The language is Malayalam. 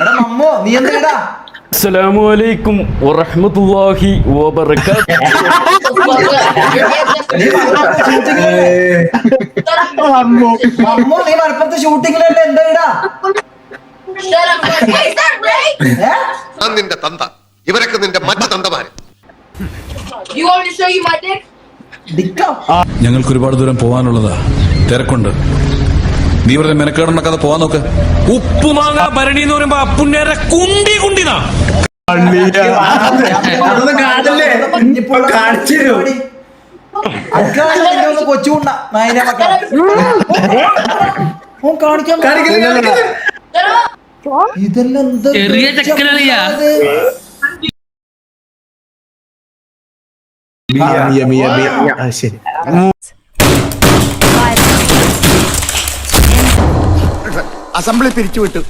എടാ മമ്മോ നീ എന്താ? അസ്സലാമു അലൈക്കും വറഹ്മത്തുള്ളാഹി വബറകാതുഹു. മമ്മോ നീ മലപ്പുറത്ത് ഷൂട്ടിങ്ങിലല്ലേ എന്താ ഇടാ? നിന്റെ തന്ത ഇവരൊക്കെ നിന്റെ മറ്റു തന്തമാര്. ഞങ്ങൾക്ക് ഒരുപാട് ദൂരം പോകാനുള്ളതാ, തിരക്കുണ്ട്. നീ വെറുതെ മെനക്കേടുണ്ടാക്കാതെ പോവാൻ നോക്ക്. ഉപ്പുമാങ്ങ ഭരണി എന്ന് പറയുമ്പോ അപ്പുണ്ണേരെ കുണ്ടി കുണ്ടിനാ. കൊച്ചുണ്ട ഇതെല്ലാം ചെറിയ ചെക്കനാളിയാ. ശരി അസംബ്ലി പിരിച്ചുവിട്ടു.